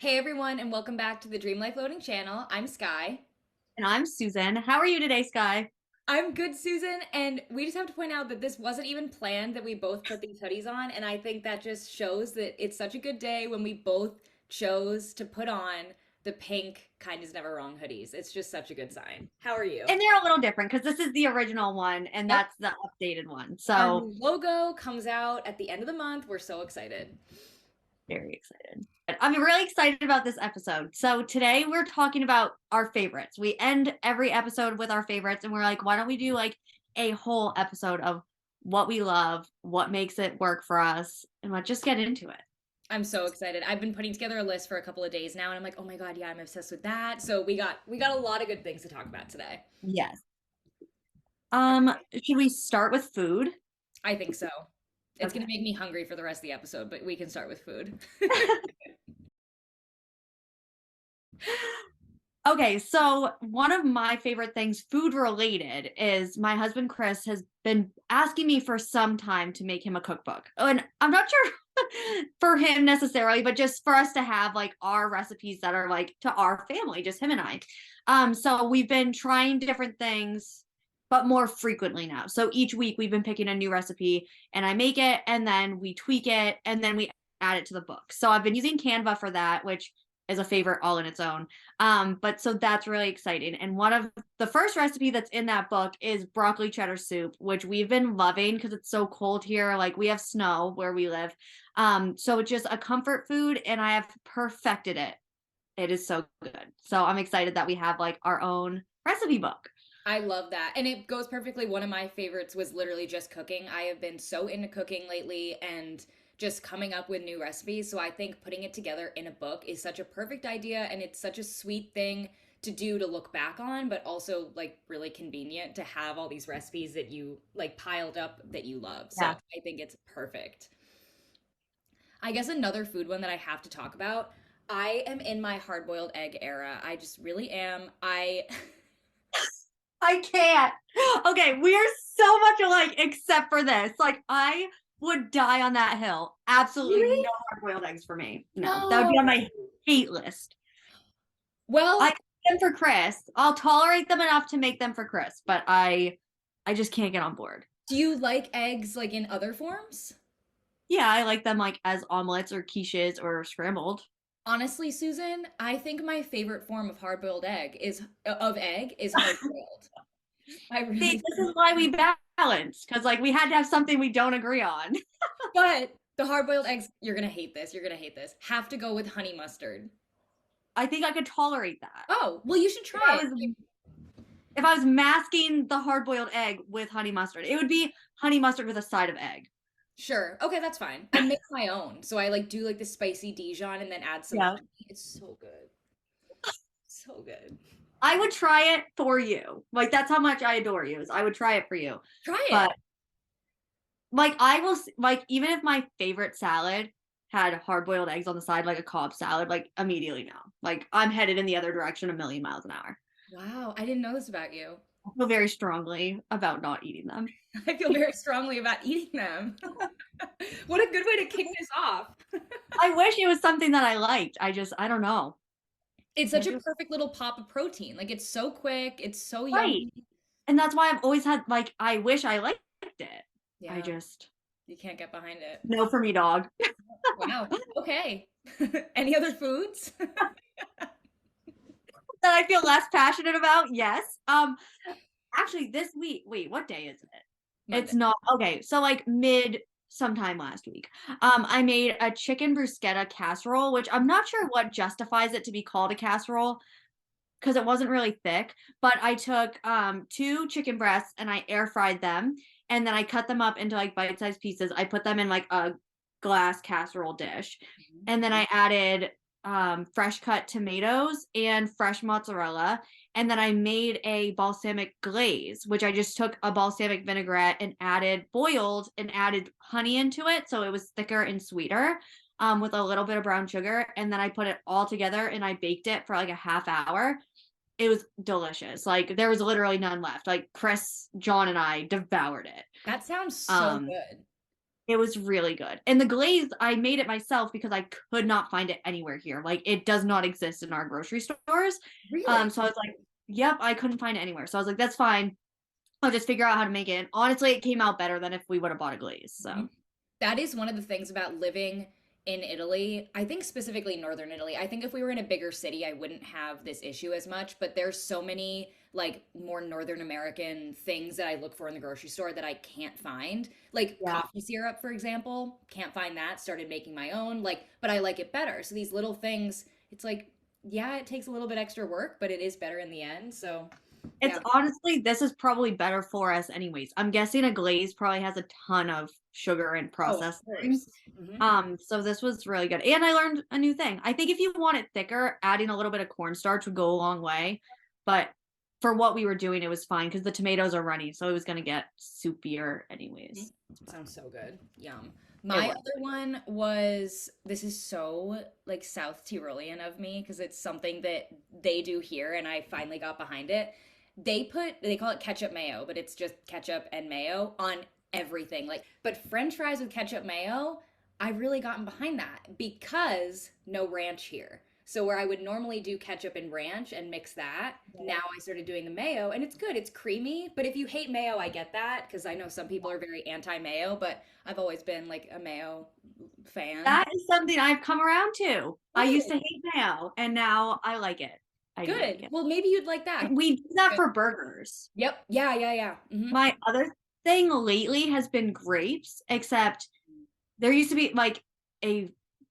Hey everyone, and welcome back to the Dream Life Loading channel. I'm Sky. And I'm Susan. How are you today, Sky? I'm good, Susan, and we just have to point out that this wasn't even planned that we both put these hoodies on, and I think that just shows that it's such a good day when we both chose to put on the pink Kind is Never Wrong hoodies. It's just such a good sign. How are you? And they're a little different because this is the original one and Yep. that's the updated one. Our So new logo comes out at the end of the month. We're so excited. very excited. I'm really excited about this episode. So today we're talking about our favorites. We end every episode with our favorites, and we're like, why don't we do like a whole episode of what we love, what makes it work for us, and let's just get into it. I'm so excited. I've been putting together a list for a couple of days now, and I'm like, oh my God, yeah, I'm obsessed with that. So we got a lot of good things to talk about today. Yes. Should we start with food? I think so. It's going Okay. to make me hungry for the rest of the episode, but we can start with food. Okay, so one of my favorite things, food related, is my husband Chris has been asking me for some time to make him a cookbook. And I'm not sure for him necessarily, but just for us to have like our recipes that are like to our family, just him and I. So we've been trying different things, but more frequently now. So each week we've been picking a new recipe and I make it and then we tweak it and then we add it to the book. So I've been using Canva for that, which is a favorite all in its own. But so that's really exciting. And one of the first recipe that's in that book is broccoli cheddar soup, which we've been loving because it's so cold here. Like we have snow where we live. So it's just a comfort food and I have perfected it. It is so good. So I'm excited that we have like our own recipe book. I love that. And it goes perfectly. One of my favorites was literally just cooking. I have been so into cooking lately and just coming up with new recipes. So I think putting it together in a book is such a perfect idea and it's such a sweet thing to do to look back on, but also like really convenient to have all these recipes that you like piled up that you love. So Yeah. I think it's perfect. I guess another food one that I have to talk about. I am in my hard-boiled egg era. I just really am. I I can't. Okay, we are so much alike except for this. Like I would die on that hill. Absolutely Really? no hard boiled eggs for me. No, that would be on No. my hate list. I Well, cook them for Chris. I'll tolerate them enough to make them for Chris, but I just can't get on board. do you like eggs like in other forms? Yeah, I like them like as omelets or quiches or scrambled. Honestly, Susan, I think my favorite form of hard-boiled egg is hard-boiled. I See, really this do. is why we balance because like we had to have something we don't agree on. But the hard-boiled eggs, you're gonna hate this. You're gonna hate this. Have to go with honey mustard. I think I could tolerate that. Oh, well, you should If try I it. was if I was masking the hard boiled egg with honey mustard, it would be honey mustard with a side of egg. Sure. Okay, that's fine. I make my own. So I like do like the spicy Dijon and then add some Yeah. honey. It's so good. So good. I would try it for you. Like that's how much I adore you. Is I would try it for you. Try it. But like I will like even if my favorite salad had hard boiled eggs on the side like a Cobb salad, like immediately no. Like I'm headed in the other direction a million miles an hour. Wow, I didn't know this about you. I feel very strongly about not eating them. I feel very strongly about eating them. What a good way to kick this off. I wish it was something that I liked. I don't know. It's such Can't a do it. perfect little pop of protein. Like it's so quick, it's so Right. yummy. And that's why I've always had like I wish I liked it. I Yeah, just you can't get behind it. no for me, dog. Wow. Okay. Any other foods? That I feel less passionate about. Yes. Actually this week, wait, what day is it? Monday. It's not okay. So like mid sometime last week. I made a chicken bruschetta casserole, which I'm not sure what justifies it to be called a casserole because it wasn't really thick, but I took two chicken breasts and I air fried them and then I cut them up into like bite-sized pieces. I put them in like a glass casserole dish. Mhm. And then I added fresh cut tomatoes and fresh mozzarella. And then I made a balsamic glaze, which I just took a balsamic vinaigrette and boiled and added honey into it. So it was thicker and sweeter with a little bit of brown sugar. And then I put it all together and I baked it for like a half hour. It was delicious. Like there was literally none left. Like Chris, John, and I devoured it. That sounds so Um, good. It was really good. And the glaze, I made it myself because I could not find it anywhere here. Like it does not exist in our grocery stores. Really? So I was like, yep, I couldn't find it anywhere. So I was like, that's fine. I'll just figure out how to make it. And honestly, it came out better than if we would have bought a glaze. Mhm. So That is one of the things about living in Italy. I think specifically Northern Italy. I think if we were in a bigger city, I wouldn't have this issue as much, but there's so many like more Northern American things that I look for in the grocery store that I can't find. Like yeah. coffee syrup, for example, can't find that. Started making my own, like, but I like it better. So these little things, it's like, yeah, it takes a little bit extra work, but it is better in the end. So, It's yeah. honestly, this is probably better for us anyways. I'm guessing a glaze probably has a ton of sugar and Oh, of processed things. course. So this was really good. And I learned a new thing. I think if you want it thicker, adding a little bit of cornstarch would go a long way. But for what we were doing, it was fine because the tomatoes are runny, so it was gonna get soupier Mhm. anyways. Sounds so good. Yum. It My was. other one was this is so like South Tyrolean of me because it's something that they do here and I finally got behind it. They call it ketchup mayo, but it's just ketchup and mayo on everything. Like, but French fries with ketchup mayo, I really gotten behind that because no ranch here. So where I would normally do ketchup and ranch and mix that, now I started doing the mayo and it's good. It's creamy, but if you hate mayo, I get that because I know some people are very anti-mayo, but I've always been like a mayo fan. That is something I've come around to. I used to Good. hate mayo, and now I like it. I do like Good. it. Well, maybe you'd like that. We do that Good. for burgers. Yep. Yeah, yeah, yeah. My other thing lately has been grapes, except there used to be like a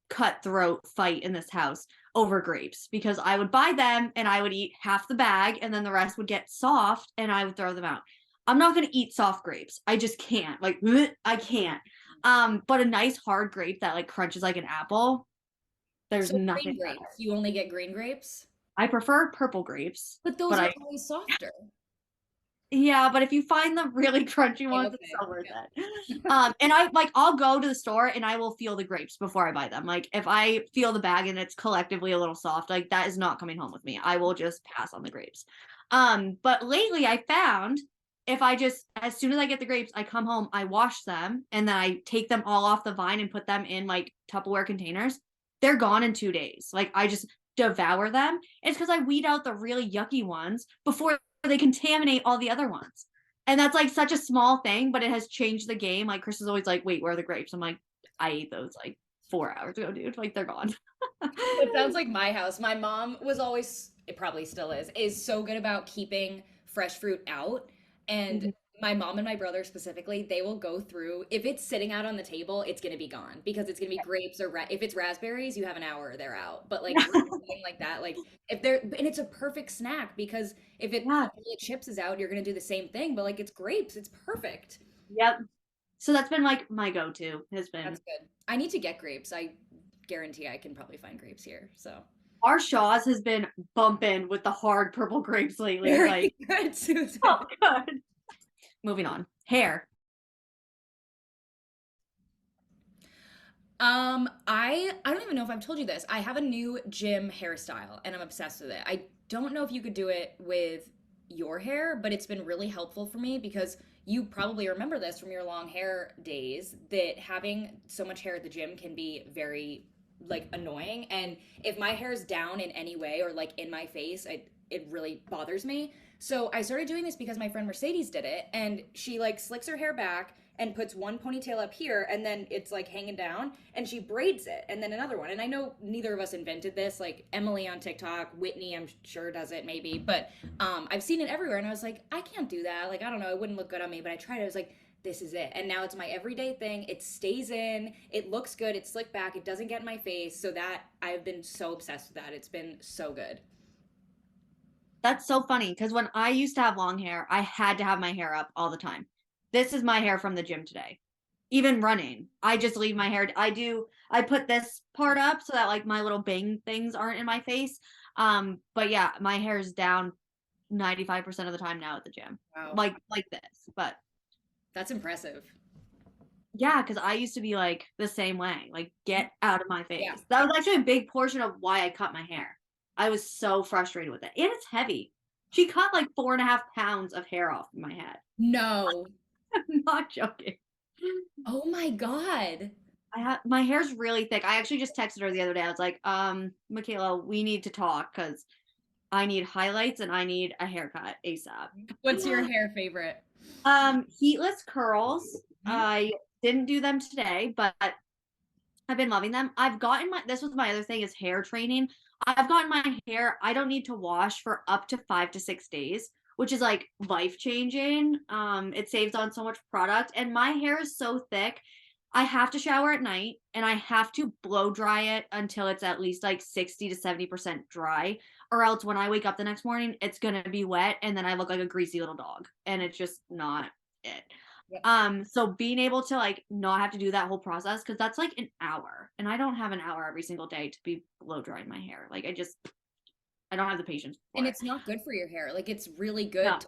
cutthroat fight in this house over grapes because I would buy them and I would eat half the bag and then the rest would get soft and I would throw them out. I'm not going to eat soft grapes. I just can't. Like I can't. But a nice hard grape that like crunches like an apple, there's So nothing green better. grapes. You only get green grapes? I prefer purple grapes, But but those are I always softer. yeah, but if you find the really crunchy Okay, ones, it's okay. so worth Yeah. it. And I like I'll go to the store and I will feel the grapes before I buy them. Like if I feel the bag and it's collectively a little soft, like that is not coming home with me. I will just pass on the grapes. But lately I found if I just as soon as I get the grapes, I come home, I wash them, and then I take them all off the vine and put them in like Tupperware containers. They're gone in 2 days. Like I just devour them. It's because I weed out the really yucky ones before they contaminate all the other ones. And that's like such a small thing, but it has changed the game. Like Chris is always like, wait, where are the grapes? I'm like, I ate those like 4 hours ago, dude. Like they're gone. It sounds like my house. My mom was always, it probably still is so good about keeping fresh fruit out. And Mhm. my mom and my brother specifically, they will go through, if it's sitting out on the table, it's going to be gone because it's going to be grapes or if it's raspberries, you have an hour, they're out. But like grapes, something like that, like if they're, and it's a perfect snack because if it, Yeah. a bowl of chips is out, you're going to do the same thing. But like it's grapes, it's perfect. Yep. So that's been like my go-to has That's been good. I need to get grapes. I guarantee I can probably find grapes here. So. our Shaw's has been bumping with the hard purple grapes lately. Very Like, good, Susan. oh good. Moving on. Hair. I don't even know if I've told you this. I have a new gym hairstyle and I'm obsessed with it. I don't know if you could do it with your hair, but it's been really helpful for me because you probably remember this from your long hair days that having so much hair at the gym can be very like annoying. And if my hair is down in any way or like in my face, it really bothers me. So I started doing this because my friend Mercedes did it and she like slicks her hair back and puts one ponytail up here and then it's like hanging down and she braids it and then another one. And I know neither of us invented this. Like Emily on TikTok, Whitney, I'm sure does it maybe, but I've seen it everywhere and I was like, I can't do that. Like I don't know, it wouldn't look good on me, but I tried it. I was like, this is it. And now it's my everyday thing. It stays in, it looks good, it's slicked back, it doesn't get in my face. So that I've been so obsessed with that. It's been so good. That's so funny because when I used to have long hair, I had to have my hair up all the time. This is my hair from the gym today. Even running, I just leave my hair. I put this part up so that like my little bang things aren't in my face. But yeah, my hair is down 95% of the time now at the gym. Wow. Like this. But That's impressive. yeah, because I used to be like the same way. Like, get out of my Yeah. face. That was actually a big portion of why I cut my hair. I was so frustrated with it. And it's heavy. She cut like 4.5 pounds of hair off my head. No. I'm not joking. Oh my God. My hair's really thick. I actually just texted her the other day. I was like, Michaela, we need to talk because I need highlights and I need a haircut ASAP. What's your hair favorite? Heatless curls. Hmm? I didn't do them today, but I've been loving them. I've gotten this was my other thing is hair training. I've gotten my hair, I don't need to wash for up to 5 to 6 days, which is like life changing. It saves on so much product. And my hair is so thick. I have to shower at night and I have to blow dry it until it's at least like 60 to 70% dry. Or else when I wake up the next morning, it's gonna be wet and then I look like a greasy little dog. And it's just not it. Yep. So being able to like not have to do that whole process because that's like an hour, and I don't have an hour every single day to be blow drying my hair. Like I don't have the patience And for it. it's not good for your hair. Like it's really No, good to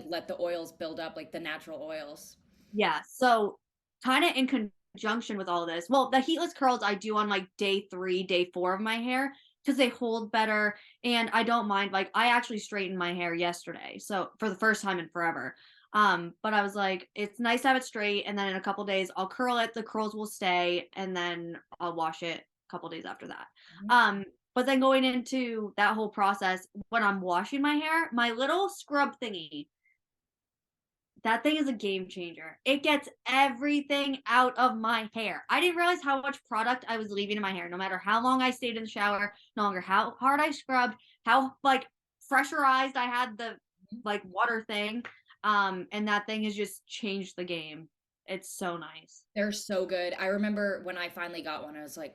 let the oils build up, like the natural oils. yeah. So kind of in conjunction with all this, well, the heatless curls I do on like day 3, day 4 of my hair because they hold better, and I don't mind. Like I actually straightened my hair yesterday, so for the first time in forever. But I was like, it's nice to have it straight, and then in a couple days I'll curl it. The curls will stay, and then I'll wash it a couple days after that. Mhm. Um, but then going into that whole process, when I'm washing my hair, my little scrub thingy, that thing is a game changer. It gets everything out of my hair. I didn't realize how much product I was leaving in my hair, no matter how long I stayed in the shower, no longer how hard I scrubbed, how like pressurized I had the like water thing. And that thing has just changed the game. It's so nice. They're so good. I remember when I finally got one, I was like,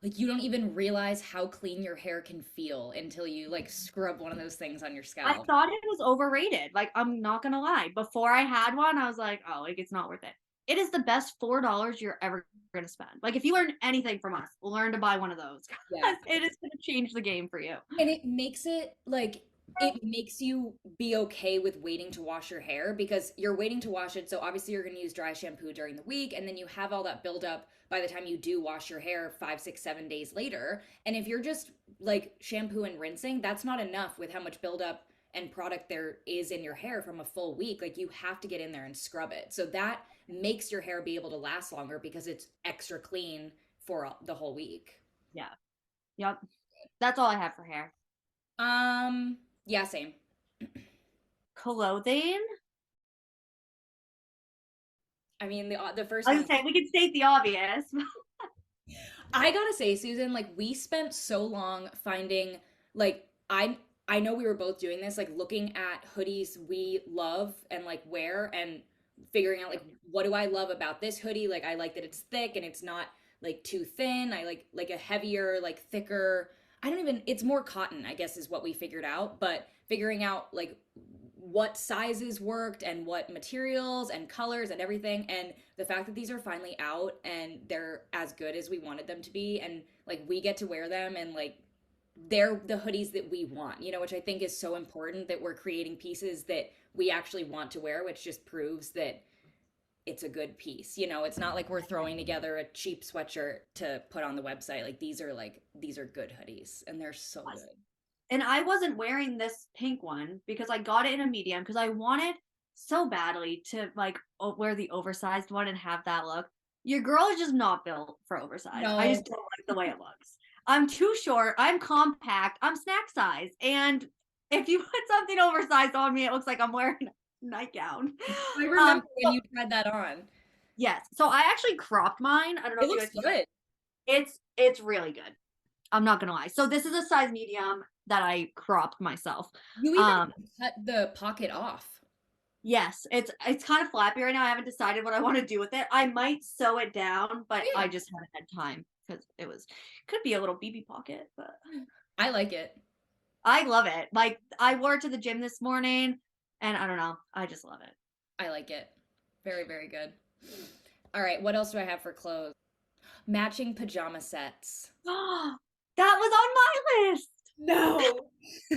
like you don't even realize how clean your hair can feel until you like scrub one of those things on your I scalp. thought it was overrated. Like, I'm not gonna lie. Before I had one, I was like, oh, like it's not worth it. It is the best $4 you're ever gonna spend. Like, if you learn anything from us, learn to buy one of those. Yeah. It is gonna change the game for you. And it makes it like it makes you be okay with waiting to wash your hair because you're waiting to wash it. So obviously you're going to use dry shampoo during the week, and then you have all that buildup by the time you do wash your hair 5, 6, 7 days later. And if you're just like shampoo and rinsing, that's not enough with how much buildup and product there is in your hair from a full week. Like you have to get in there and scrub it. So that makes your hair be able to last longer because it's extra clean for the whole week. Yeah. Yep. That's all I have for hair. Yeah, same. Clothing. I mean, the first I was one, saying we could state the obvious. I gotta say, Susan, like we spent so long finding, like I know we were both doing this, like looking at hoodies we love and like wear and figuring out like what do I love about this hoodie? Like I like that it's thick and it's not like too thin. I like a heavier, like thicker. I don't even. It's more cotton, I guess, is what we figured out. But figuring out like what sizes worked and what materials and colors and everything, and the fact that these are finally out and they're as good as we wanted them to be, and like we get to wear them, and like they're the hoodies that we want, which I think is so important, that we're creating pieces that we actually want to wear, which just proves that it's a good piece. It's not like we're throwing together a cheap sweatshirt to put on the website. These are good hoodies and they're so good. And I wasn't wearing this pink one because I got it in a medium because I wanted so badly to like wear the oversized one and have that look. Your girl is just not built for oversized. I No, just don't like the way it looks. I'm too short. I'm compact. I'm snack size. And if you put something oversized on me, it looks like I'm wearing a nightgown. I Um, remember when you tried that on. yes. So I actually cropped mine. I don't know It if you looks guys can. good. It's really good. I'm not gonna lie. So this is a size medium that I cropped myself. You even Um, cut the pocket off. yes, it's kind of flappy right now. I haven't decided what I want to do with it. I might sew it down, but Yeah, I just haven't had time because could be a little BB pocket, but I like it. I love it. Like I wore it to the gym this morning, and I don't know, I just love it. I like it. Very, very good. All right, what else do I have for clothes? Matching pajama sets. That was on my list. No.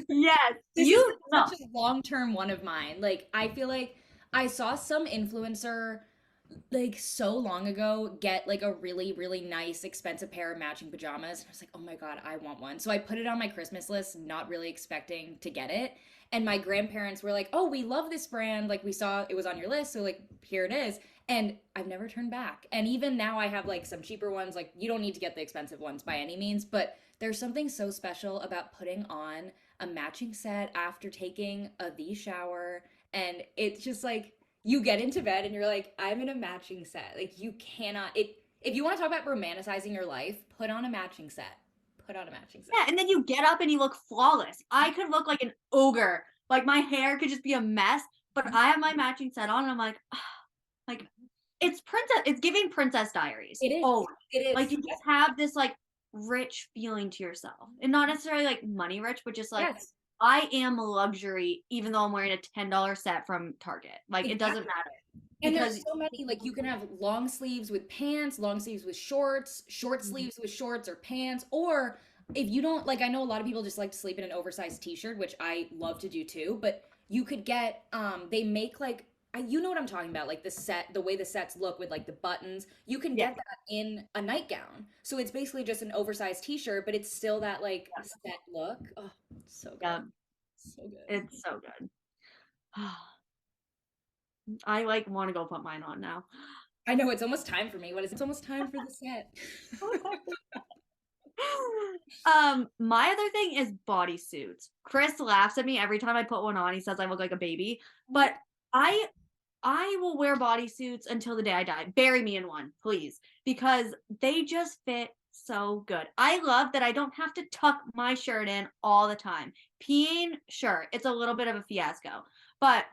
Yes, This is you like no. such a long-term one of mine. Like I feel like I saw some influencer like so long ago get like a really really nice expensive pair of matching pajamas, and I was like, "Oh my God, I want one." So I put it on my Christmas list, not really expecting to get it. And my grandparents were like, "Oh, we love this brand. Like we saw it was on your list, so like here it is." And I've never turned back. And even now I have like some cheaper ones. Like you don't need to get the expensive ones by any means, but there's something so special about putting on a matching set after taking the shower. And it's just like you get into bed and you're like, I'm in a matching set. Like you cannot it if you want to talk about romanticizing your life, put on a matching set. Put on a matching set. Yeah, and then you get up and you look flawless. I could look like an ogre. Like my hair could just be a mess, but I have my matching set on and I'm like, like it's princess, it's giving Princess Diaries. It is. Oh, It like is. you just have this like rich feeling to yourself. And not necessarily like money rich, but just like Yes. I am a luxury even though I'm wearing a $10 set from Target. Like it doesn't Exactly. matter And because there's so many, like you can have long sleeves with pants, long sleeves with shorts, short sleeves with shorts or pants, or if you don't like, I know a lot of people just like to sleep in an oversized t-shirt, which I love to do too, but you could get they make like you know what I'm talking about, like the set, the way the sets look with like the buttons. You can yeah, get that in a nightgown. So it's basically just an oversized t-shirt, but it's still that like set look. Oh, so yeah, good. So good. it's so good. I like want to go put mine on now. I know it's almost time for me. What is it? It's almost time for the set. My other thing is bodysuits. Chris laughs at me every time I put one on. He says I look like a baby, but I I will wear bodysuits until the day I die. Bury me in one, please, because they just fit so good. I love that I don't have to tuck my shirt in all the time. Peeing, sure, it's a little bit of a fiasco, but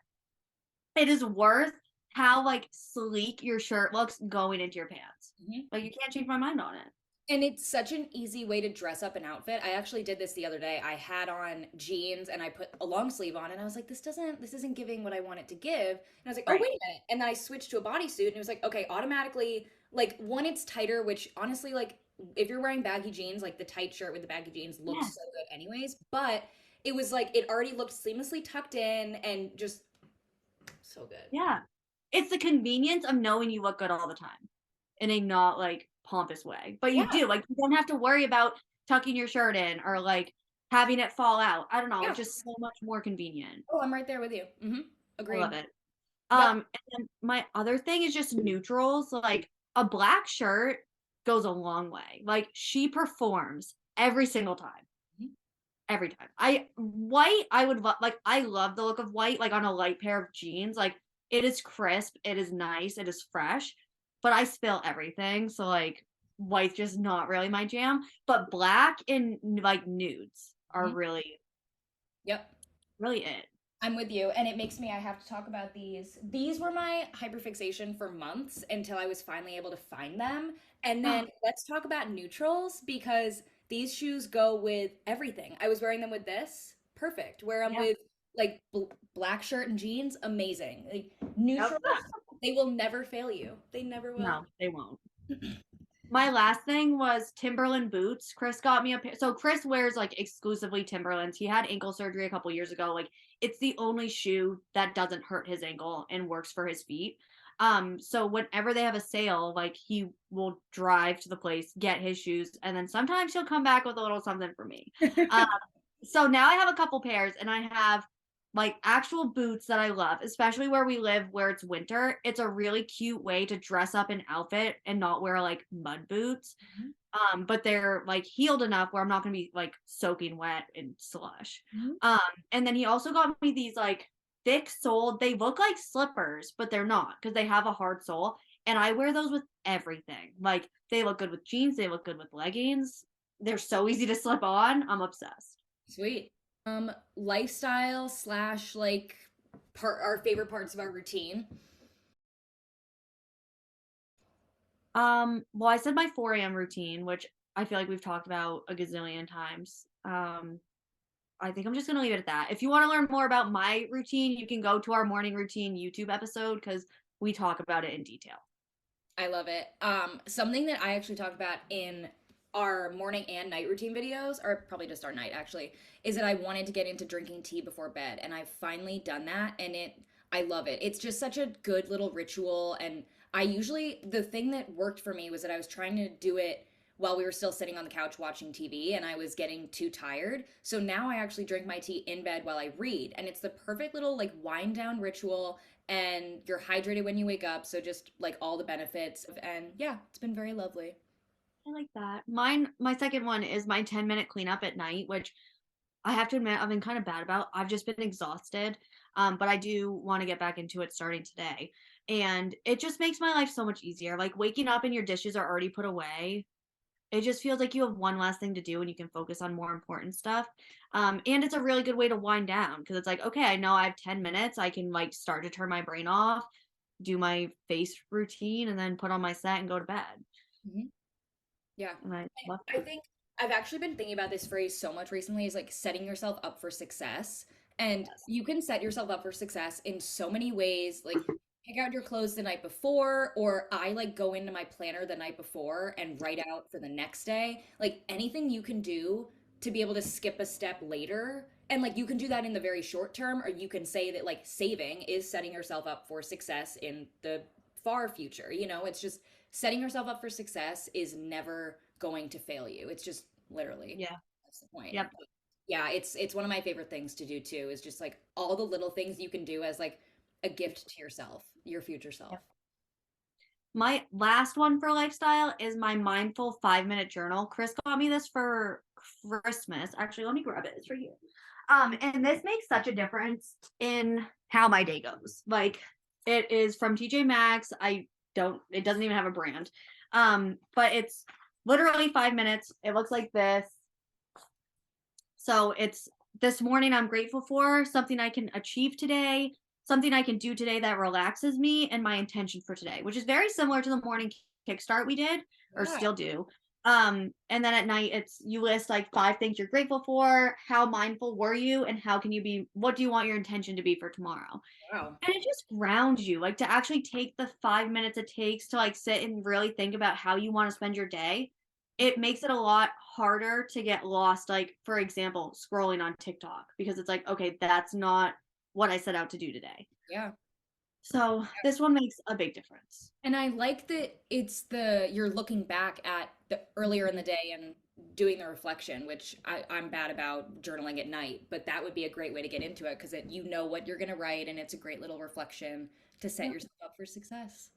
it is worth how like sleek your shirt looks going into your pants. Mhm. Like you can't change my mind on it. And it's such an easy way to dress up an outfit. I actually did this the other day. I had on jeans and I put a long sleeve on and I was like, this isn't giving what I want it to give. And I was like, oh, Right. wait a minute. And then I switched to a bodysuit and it was like, okay, automatically, like one, it's tighter, which honestly, like if you're wearing baggy jeans, like the tight shirt with the baggy jeans looks Yes. so good anyways. But it was like, it already looked seamlessly tucked in and just so good. Yeah. It's the convenience of knowing you look good all the time in a not like pompous way. But you Yeah. do. Like you don't have to worry about tucking your shirt in or like having it fall out. I don't know. Yeah. It's just so much more convenient. Oh, I'm right there with you. I love Agreed. it. Yep. And then my other thing is just neutrals. Like a black shirt goes a long way. Like she performs every single time. Mhm. Every time. I white, I would like I love the look of white, like on a light pair of jeans. Like it is crisp, it is nice, it is fresh, but I spill everything. So like white's just not really my jam. But black and like nudes are Mhm. really, Yep. really it. I'm with you, and it makes me, I have to talk about these. These were my hyperfixation for months until I was finally able to find them. And then let's talk about neutrals because these shoes go with everything. I was wearing them with this, perfect. Wear them Yeah. with like black shirt and jeans, amazing. Like Yep. neutrals, they will never fail you. They never will. No, they won't. My last thing was Timberland boots. Chris got me a pair. So Chris wears like exclusively Timberlands. He had ankle surgery a couple years ago. Like it's the only shoe that doesn't hurt his ankle and works for his feet. So whenever they have a sale, like he will drive to the place, get his shoes, and then sometimes he'll come back with a little something for me. Um, so now I have a couple pairs and I have like actual boots that I love, especially where we live where it's winter. It's a really cute way to dress up an outfit and not wear like mud boots. But they're like heeled enough where I'm not gonna be like soaking wet in slush. Mhm. Um, and then he also got me these like thick soled, they look like slippers, but they're not because they have a hard sole. And I wear those with everything. Like they look good with jeans, they look good with leggings. They're so easy to slip on. I'm obsessed. Sweet. Lifestyle slash like part our favorite parts of our routine. Well, I said my 4 a.m. routine, which I feel like we've talked about a gazillion times. I think I'm just gonna leave it at that. If you want to learn more about my routine, you can go to our morning routine YouTube episode because we talk about it in detail. I love it. Something that I actually talked about in our morning and night routine videos, or probably just our night actually, is that I wanted to get into drinking tea before bed, and I've finally done that, and I love it. It's just such a good little ritual, and I usually the thing that worked for me was that I was trying to do it while we were still sitting on the couch watching TV and I was getting too tired. So now I actually drink my tea in bed while I read. And it's the perfect little like wind down ritual. And you're hydrated when you wake up. So just like all the benefits. And yeah, it's been very lovely. I like that. My second one is my 10-minute cleanup at night, which I have to admit I've been kind of bad about. I've just been exhausted. But I do want to get back into it starting today. And it just makes my life so much easier. Like waking up and your dishes are already put away. It just feels like you have one last thing to do and you can focus on more important stuff. And it's a really good way to wind down because it's like, okay, I know I have 10 minutes. I can like start to turn my brain off, do my face routine, and then put on my set and go to bed. Mhm. Yeah. And I love I that. think I've actually been thinking about this phrase so much recently is like setting yourself up for success. And Yes. you can set yourself up for success in so many ways. Like pick out your clothes the night before, or I like go into my planner the night before and write out for the next day. Like anything you can do to be able to skip a step later. And like you can do that in the very short term, or you can say that like saving is setting yourself up for success in the far future. You know, it's just setting yourself up for success is never going to fail you. It's just literally Yeah. that's the point. Yep. But yeah, it's one of my favorite things to do too, is just like all the little things you can do as like a gift to yourself, your future self. Yep. My last one for lifestyle is my mindful 5-minute journal. Chris got me this for Christmas. Actually, let me grab it. It's right here. And this makes such a difference in how my day goes. Like it is from TJ Maxx. It doesn't even have a brand. But it's literally 5 minutes. It looks like this. So it's this morning I'm grateful for something I can achieve today, something I can do today that relaxes me, and my intention for today, which is very similar to the morning kickstart we did or Yeah. still do. And then at night it's you list like 5 things you're grateful for, how mindful were you, and how can you be what do you want your intention to be for tomorrow? Wow. And it just grounds you, like to actually take the 5 minutes it takes to like sit and really think about how you want to spend your day. It makes it a lot harder to get lost, like, for example, scrolling on TikTok, because it's like, okay, that's not what I set out to do today. Yeah. So this one makes a big difference. And I like that it's the you're looking back at the earlier in the Mhm. day and doing the reflection, which I'm bad about journaling at night, but that would be a great way to get into it because you know what you're gonna write and it's a great little reflection to set Yep. yourself up for success.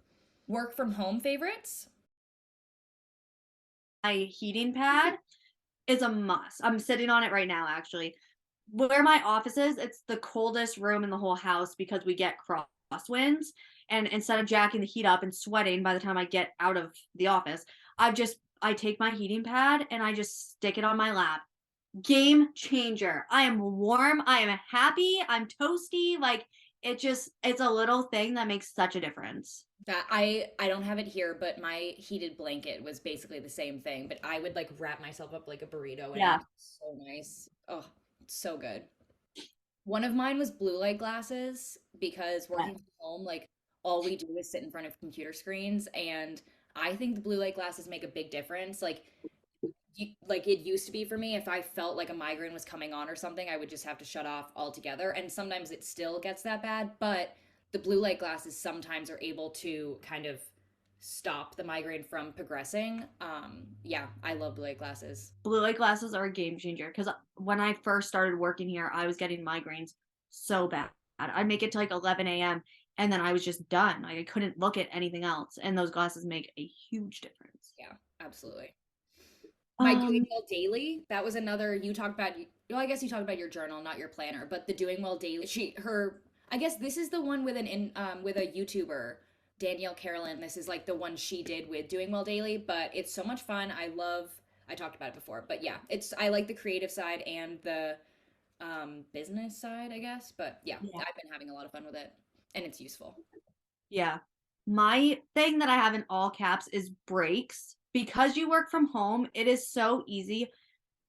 Work from home favorites? My heating pad is a must. I'm sitting on it right now, actually. Where my office is, it's the coldest room in the whole house because we get crosswinds. And instead of jacking the heat up and sweating by the time I get out of the office, I take my heating pad and I just stick it on my lap. Game changer. I am warm. I am happy. I'm toasty. Like it's a little thing that makes such a difference. That I don't have it here, but my heated blanket was basically the same thing, but I would like wrap myself up like a burrito in it. Yeah. It's so nice. Oh, it's so good. One of mine was blue light glasses because working from home, like all we do is sit in front of computer screens, and I think the blue light glasses make a big difference. Like it used to be for me, if I felt like a migraine was coming on or something, I would just have to shut off altogether. And sometimes it still gets that bad, but the blue light glasses sometimes are able to kind of stop the migraine from progressing. Yeah, I love blue light glasses. Blue light glasses are a game changer because when I first started working here, I was getting migraines so bad. I'd make it to like 11 a.m. and then I was just done. Like I couldn't look at anything else. And those glasses make a huge difference. Yeah, absolutely. My doing Um, well daily, that was another you talked about. Well, I guess you talked about your journal, not your planner, but the doing well daily. I guess this is the one with with a YouTuber, Danielle Carolyn. This is like the one she did with doing well daily, but it's so much fun. I talked about it before, but yeah, I like the creative side and the business side, I guess. But yeah, yeah. I've been having a lot of fun with it, and it's useful. Yeah. My thing that I have in all caps is breaks. Because you work from home, it is so easy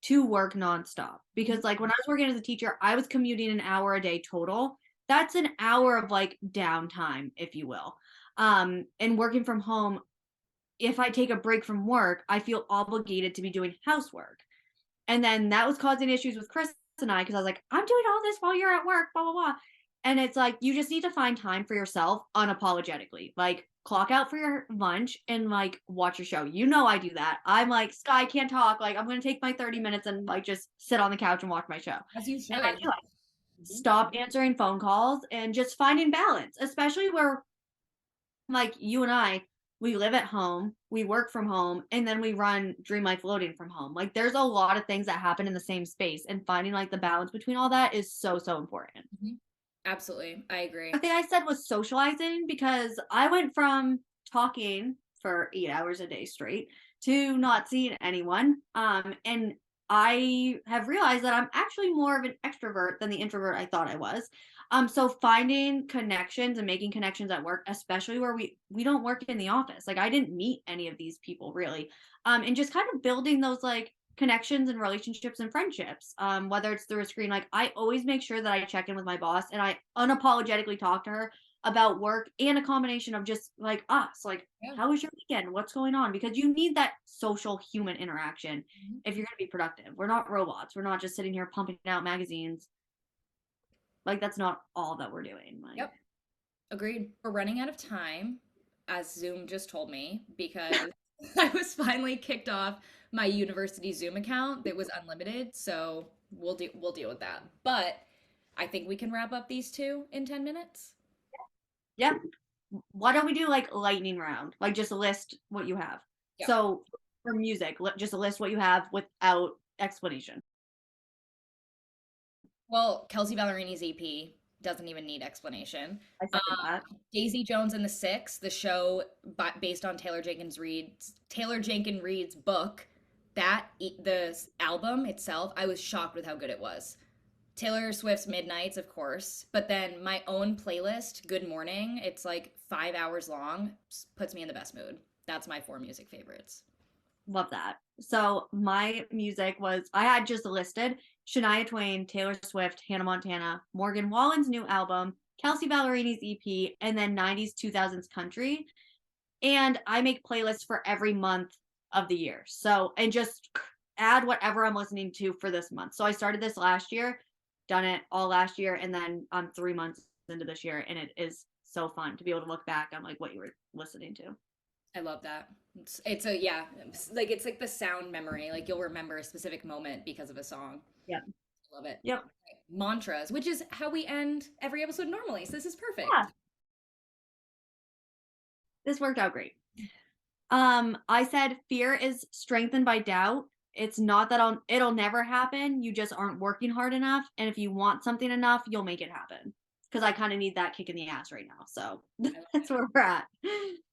to work nonstop. Mhm. Because like when I was working as a teacher, I was commuting an hour a day total. That's an hour of like downtime, if you will. And working from home, if I take a break from work, I feel obligated to be doing housework. And then that was causing issues with Chris and I because I was like, I'm doing all this while you're at work, blah, blah, blah. And it's like, you just need to find time for yourself unapologetically. Like, clock out for your lunch and like watch a show. You know, I do that. I'm like, Sky can't talk. Like, I'm going to take my 30 minutes and like just sit on the couch and watch my show. As you And I should. feel like stop answering phone calls and just finding balance, especially where like you and I, we live at home, we work from home, and then we run Dream Life Loading from home. Like there's a lot of things that happen in the same space, and finding like the balance between all that is so, so important. Mhm. Absolutely. I agree. The thing I said was socializing because I went from talking for 8 hours a day straight to not seeing anyone. And I have realized that I'm actually more of an extrovert than the introvert I thought I was. So finding connections and making connections at work, especially where we don't work in the office. Like I didn't meet any of these people really. And just kind of building those like connections and relationships and friendships, whether it's through a screen. Like I always make sure that I check in with my boss and I unapologetically talk to her about work and a combination of just like us, like Yeah. how was your weekend, what's going on, because you need that social human interaction Mhm. if you're going to be productive. We're not robots, we're not just sitting here pumping out magazines. Like that's not all that we're doing. Like Yep. Agreed. We're running out of time, as Zoom just told me, because I was finally kicked off my university Zoom account that was unlimited. So we'll deal with that. But I think we can wrap up these two in 10 minutes. yeah, why don't we do like lightning round, like just list what you have. Yeah. So for music, just list what you have without explanation. Well, Kelsey Ballerini's EP doesn't even need explanation. I second that. Daisy Jones and the Six, the show based on Taylor Jenkins Reid's book, the album itself, I was shocked with how good it was. Taylor Swift's Midnights, of course, but then my own playlist, Good Morning, it's like 5 hours long, puts me in the best mood. That's my four music favorites. Love that. So my music was, I had just listed Shania Twain, Taylor Swift, Hannah Montana, Morgan Wallen's new album, Kelsey Ballerini's EP, and then 90s 2000s country. And I make playlists for every month of the year. So, and just add whatever I'm listening to for this month. So I started this last year, done it all last year, and then I'm 3 months into this year, and it is so fun to be able to look back on like what you were listening to. I love that. It's a yeah, like it's like the sound memory. Like you'll remember a specific moment because of a song. Yeah. Love it. Yep. Mantras, which is how we end every episode normally. So this is Yeah. perfect. This worked out great. I said fear is strengthened by doubt. It's not that it'll never happen. You just aren't working hard enough. And if you want something enough, you'll make it happen. Because I kind of need that kick in the ass right now. So that's where we're at.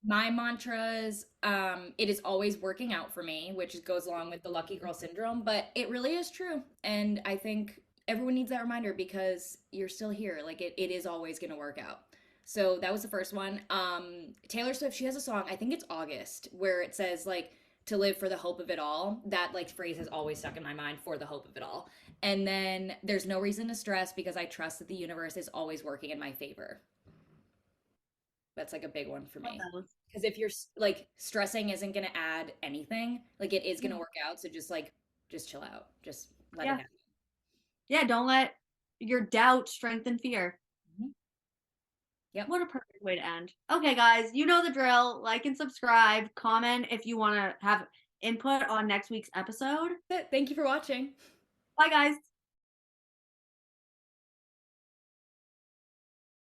My mantras, it is always working out for me, which goes along with the lucky girl syndrome, but it really is true. And I think everyone needs that reminder because you're still here. Like it is always going to work out. So that was the first one. Taylor Swift, she has a song, I think it's August, where it says like to live for the hope of it all. That like phrase has always stuck in my mind, for the hope of it all. And then there's no reason to stress because I trust that the universe is always working in my favor. That's like a big one for me. Because if you're like stressing isn't going to add anything, like it is going to work out. So just chill out. Just let it Yeah. happen. Yeah. Don't let your doubt strengthen fear. Mhm. Yep. What a perfect way to end. Okay, guys, you know the drill. Like and subscribe. Comment if you want to have input on next week's episode. Thank you for watching. Bye, guys.